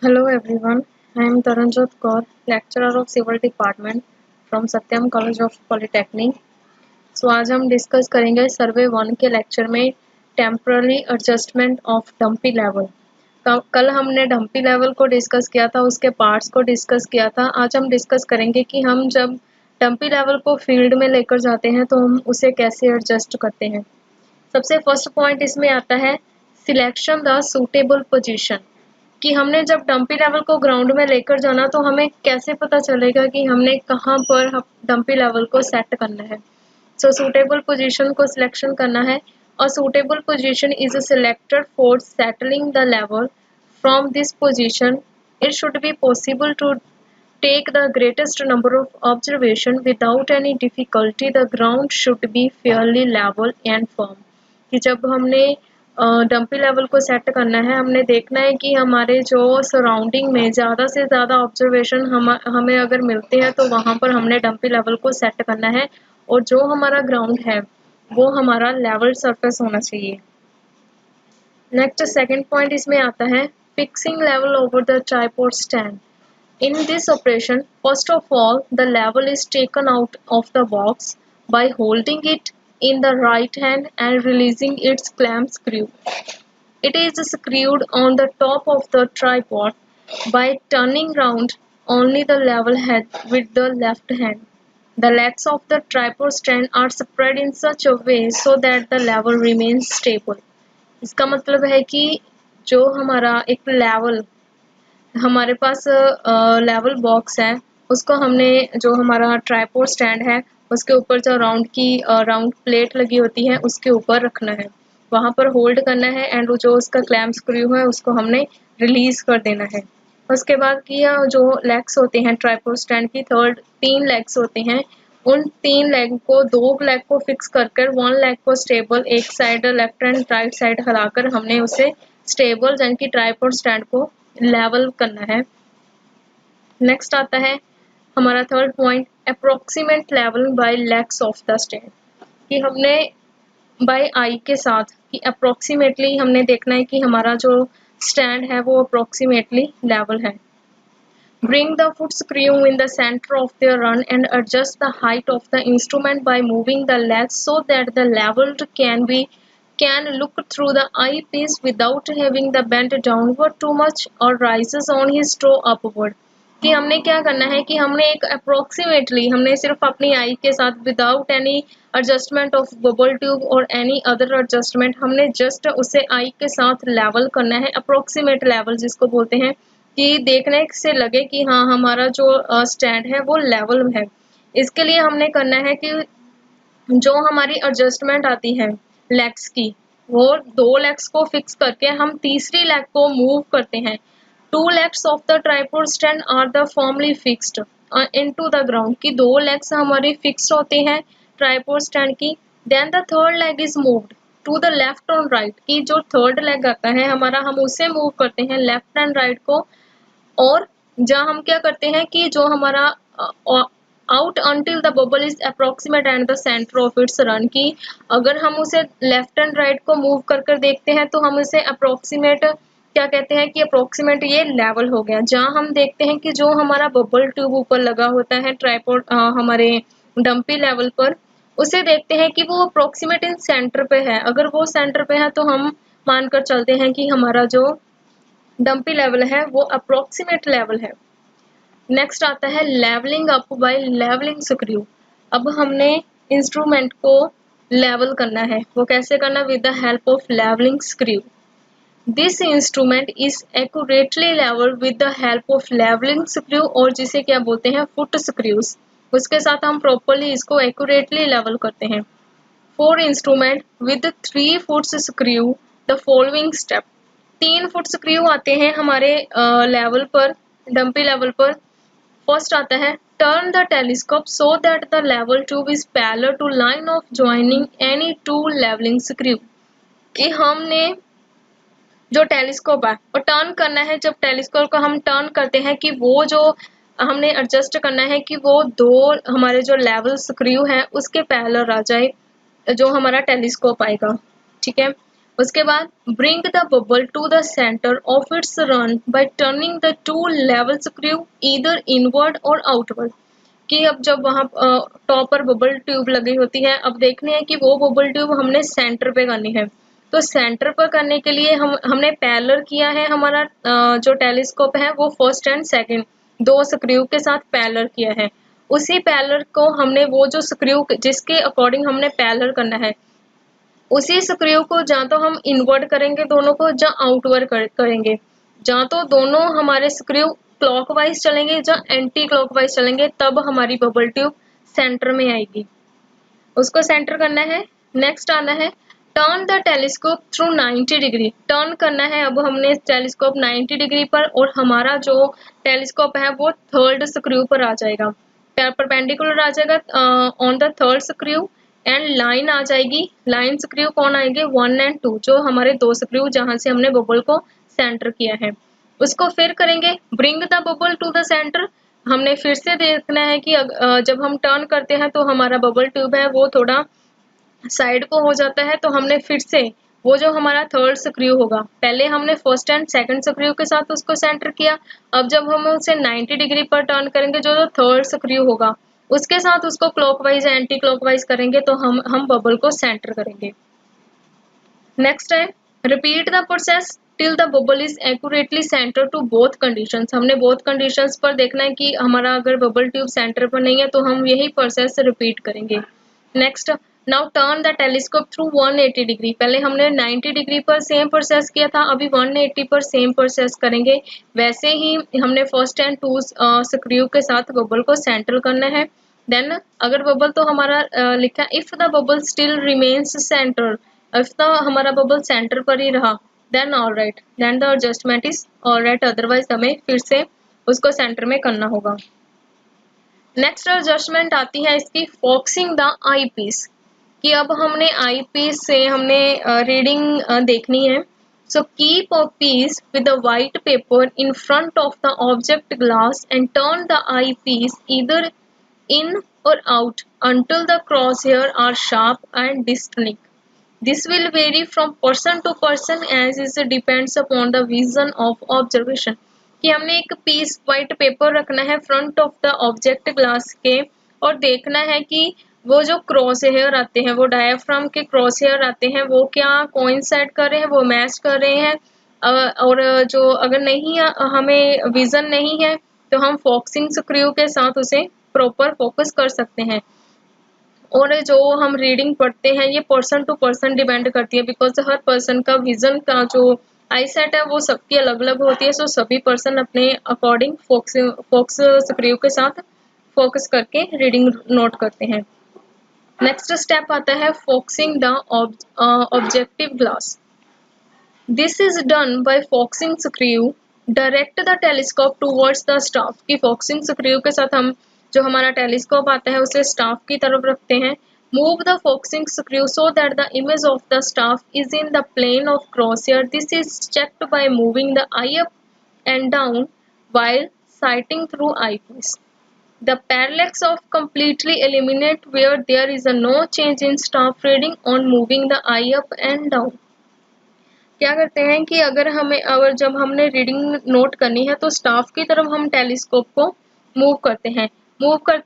Hello everyone, I am Taranjot Kaur, lecturer of Civil Department from Satyam College of Polytechnic. आज हम discuss करेंगे सर्वे 1 के lecture में temporary adjustment of dumpy level. कल हमने dumpy level को डिस्कस किया था, उसके पार्ट्स को डिस्कस किया था। आज हम डिस्कस करेंगे कि हम जब डंपी लेवल को फील्ड में लेकर जाते हैं तो हम उसे कैसे एडजस्ट करते हैं। सबसे फर्स्ट पॉइंट इसमें आता है सिलेक्शन द सूटेबल पोजीशन, कि हमने जब डंपी लेवल को ग्राउंड में लेकर जाना तो हमें कैसे पता चलेगा कि हमने कहाँ पर डंपी लेवल को सेट करना है। सो सूटेबल पोजीशन को सिलेक्शन करना है। और suitable position is selected for setting the level. From this position it should be possible to take the greatest number of observation without any difficulty. The ground should be fairly level and firm। कि जब हमने dumpy level को set करना है, हमने देखना है कि हमारे जो सराउंडिंग में ज़्यादा से ज़्यादा ऑब्जर्वेशन हमें अगर मिलते हैं तो वहाँ पर हमने डंपी लेवल को सेट करना है। और जो हमारा ग्राउंड है वो हमारा लेवल सरफेस होना चाहिए। नेक्स्ट सेकंड पॉइंट इसमें आता है fixing level over the tripod stand. In this operation, first of all, the level is taken out of the box by holding it in the right hand and releasing its clamp screw. It is screwed on the top of the tripod by turning round only the level head with the left hand. The legs of the tripod stand are spread in such a way so that the level remains stable. इसका मतलब है कि जो हमारा एक level हमारे पास level box है, उसको हमने जो हमारा ट्राइपॉड स्टैंड है उसके ऊपर जो राउंड प्लेट लगी होती है उसके ऊपर रखना है, वहाँ पर होल्ड करना है एंड जो उसका क्लैम्प स्क्रू है उसको हमने रिलीज कर देना है। उसके बाद की जो लेग्स होते हैं ट्राइपॉड स्टैंड की, 3 लेग्स होते हैं, उन 3 लेग को 2 लेग को फिक्स कर 1 लेग को स्टेबल एक side left and right side हिलाकर हमने उसे स्टेबल यानी कि ट्राइपॉड स्टैंड को लेवल करना है। नेक्स्ट आता है हमारा third point approximate level by legs of the stand, कि हमने बाय आई के साथ कि अप्रोक्सीमेटली हमने देखना है कि हमारा जो स्टैंड है वो अप्रोक्सीमेटली लेवल है। Bring the foot screw in the center of the run and adjust the height of the instrument by moving the legs so that the level can look through the eyepiece without having the bend downward too much or rises on his toe upward। कि हमने क्या करना है कि हमने एक approximately हमने सिर्फ अपनी आई के साथ without any adjustment of bubble tube और एनी अदर एडजस्टमेंट हमने जस्ट उसे आई के साथ लेवल करना है। अप्रोक्सीमेट लेवल जिसको बोलते हैं कि देखने से लगे कि हाँ हमारा जो स्टैंड है वो लेवल है। इसके लिए हमने करना है कि जो हमारी एडजस्टमेंट आती है लेग्स की, वो 2 लेग्स को फिक्स करके हम तीसरी लेग को मूव करते हैं। 2 legs of the tripod stand are the firmly fixed into the ground, कि 2 legs हमारी फिक्स होते हैं ट्राइपॉड स्टैंड की। Then the third leg is moved to the left or right, कि जो थर्ड लेग आता है हमारा हम उसे मूव करते हैं लेफ्ट एंड राइट को। और जहाँ हम क्या करते हैं कि जो हमारा out until the bubble is approximate and the centre of its run, की अगर हम उसे लेफ्ट एंड राइट को मूव कर देखते हैं तो हम उसे अप्रोक्सीमेट क्या कहते हैं कि अप्रोक्सीमेट ये लेवल हो गया। जहाँ हम देखते हैं कि जो हमारा बबल ट्यूब ऊपर लगा होता है ट्राइपॉड हमारे डंपी लेवल पर, उसे देखते हैं कि वो अप्रोक्सीमेट इन सेंटर पे है। अगर वो सेंटर पे है तो हम मानकर चलते हैं कि हमारा जो डंपी लेवल है वो अप्रोक्सीमेट लेवल है। नेक्स्ट आता है levelling up by levelling screw. अब हमने इंस्ट्रूमेंट को लेवल करना है, वो कैसे करना, with the help of levelling screw. This instrument is accurately levelled with the help of levelling screw, और जिसे क्या बोलते हैं फुट स्क्रूज। उसके साथ हम प्रॉपरली इसको एक्यूरेटली लेवल करते हैं। For instrument with 3 foot screw the following step. 3 foot screw आते हैं हमारे लेवल पर डंपी लेवल पर। फर्स्ट आता है turn the telescope so that the level tube is parallel to line of joining any 2 levelling screw, कि हमने जो टेलीस्कोप है और टर्न करना है। जब टेलीस्कोप को हम टर्न करते हैं कि वो जो हमने एडजस्ट करना है कि वो 2 हमारे जो लेवल स्क्रू है उसके पैरेलल आ जाए जो हमारा टेलीस्कोप आएगा। ठीक है, उसके बाद bring the bubble to the centre of its run by turning the two level screw either inward और आउटवर्ड। कि अब जब वहाँ टॉप पर बबल ट्यूब लगी होती है, अब देखने है कि वो बबल ट्यूब हमने सेंटर पे करनी है। तो सेंटर पर करने के लिए हमने पैरेलल किया है, हमारा जो टेलीस्कोप है वो फर्स्ट एंड सेकंड दो स्क्रू के साथ पैरेलल किया है। उसी पैरेलल को हमने वो जो स्क्रू जिसके अकॉर्डिंग हमने पैरेलल करना है, उसी स्क्रू को जहाँ तो हम इनवर्ट करेंगे दोनों को, जहाँ आउटवर्ड करेंगे। जहाँ तो दोनों हमारे स्क्रू क्लॉकवाइज चलेंगे, जहाँ एंटी क्लॉकवाइज चलेंगे, तब हमारी बबल ट्यूब सेंटर में आएगी। उसको सेंटर करना है। नेक्स्ट आना है turn the telescope through 90 degree. Turn करना है अब हमने टेलीस्कोप 90 डिग्री पर, और हमारा जो टेलीस्कोप है वो थर्ड स्क्रू पर आ जाएगा, परपेंडिकुलर आ जाएगा on the third screw. And line आ जाएगी, लाइन स्क्रू कौन आएंगे 1 एंड 2, जो हमारे दो स्क्रू जहां से हमने बबल को सेंटर किया है। उसको फिर करेंगे bring the bubble to the centre. हमने फिर से देखना है कि जब हम टर्न करते हैं तो हमारा बबल ट्यूब है वो थोड़ा साइड को हो जाता है, तो हमने फिर से वो जो हमारा थर्ड स्क्रू होगा, पहले हमने फर्स्ट एंड सेकंड स्क्रू के साथ उसको सेंटर किया, अब जब हम उसे 90 डिग्री पर टर्न करेंगे, जो थर्ड स्क्रू होगा उसके साथ उसको क्लॉकवाइज एंटी क्लॉकवाइज करेंगे, तो हम बबल को सेंटर करेंगे। नेक्स्ट है repeat the process till the bubble is accurately centre to both conditions. हमने बोथ कंडीशंस पर देखना है कि हमारा अगर बबल ट्यूब सेंटर पर नहीं है तो हम यही प्रोसेस रिपीट करेंगे। Next now turn the telescope through 180 degree. पहले हमने 90 डिग्री पर सेम प्रोसेस किया था, अभी 180 पर सेम प्रोसेस करेंगे। वैसे ही हमने फर्स्ट एंड टू स्क्रू के साथ बबल को सेंटर करना है। देन अगर बबल तो हमारा लिखा if the bubble still remains centre, if the हमारा बबल सेंटर पर ही रहा, then alright, then the adjustment is alright, otherwise हमें फिर से उसको सेंटर में करना होगा। नेक्स्ट एडजस्टमेंट आती है इसकी फोकसिंग द आई पीस। कि अब हमने आई पीस से हमने रीडिंग देखनी है। So keep a piece with a white paper in front of the object glass and turn the eyepiece either in or out until the crosshair are sharp and distinct. This will vary from person to person as it depends upon the vision of observation. कि हमने एक piece white paper रखना है front of the object glass के, और देखना है कि वो जो क्रॉस हेयर आते हैं, वो डायफ्राम के क्रॉस हेयर आते हैं, वो क्या कोइंसाइड कर रहे हैं, वो मैच कर रहे हैं। और जो अगर नहीं हमें विजन नहीं है तो हम फोकसिंग स्क्रू के साथ उसे प्रॉपर फोकस कर सकते हैं। और जो हम रीडिंग पढ़ते हैं ये पर्सन टू पर्सन डिपेंड करती है, बिकॉज हर पर्सन का विजन का जो आई सेट है वो सबकी अलग अलग होती है। सो सभी पर्सन अपने अकॉर्डिंग फोकस स्क्रू के साथ फोकस करके रीडिंग नोट करते हैं। नेक्स्ट स्टेप आता है focusing the objective glass. This is done by focusing screw direct the telescope towards the staff. की फोकसिंग स्क्रू के साथ हम जो हमारा टेलीस्कोप आता है उसे स्टाफ की तरफ रखते हैं। Move the focusing screw so that the image of the staff is in the plane of crosshair. This is checked by moving the eye up and down while sighting through eyepiece. The parallax of completely eliminate where there is a no change in staff reading on moving the eye up and down. क्या करते हैं कि अगर जब हमने reading note करनी है तो स्टाफ की तरफ हम टेलीस्कोप को मूव करते हैं।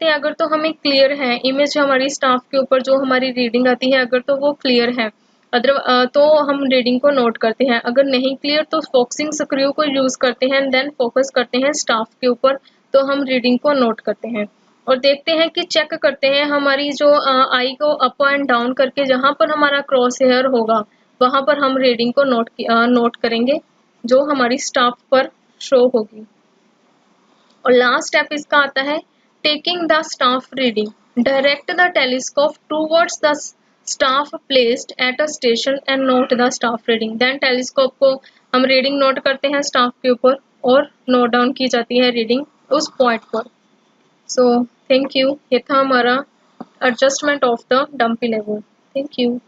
अगर तो हमें क्लियर है इमेज हमारी स्टाफ के ऊपर जो हमारी रीडिंग आती है, अगर तो वो क्लियर है तो हम रीडिंग को नोट करते हैं। अगर नहीं क्लियर तो फोकसिंग स्क्रू को यूज करते हैं, देन फोकस करते हैं स्टाफ के ऊपर, तो हम रीडिंग को नोट करते हैं। और देखते हैं कि चेक करते हैं हमारी जो आई को अप एंड डाउन करके जहाँ पर हमारा क्रॉस हेयर होगा वहाँ पर हम रीडिंग को नोट करेंगे जो हमारी स्टाफ पर शो होगी। और लास्ट स्टेप इसका आता है taking the staff reading. Direct the telescope towards the staff placed at a station and note the staff reading. Then telescope को हम रीडिंग नोट करते हैं स्टाफ के ऊपर और नोट डाउन की जाती है रीडिंग उस पॉइंट पर। सो थैंक यू, ये था हमारा adjustment of the dumpy level. Thank you.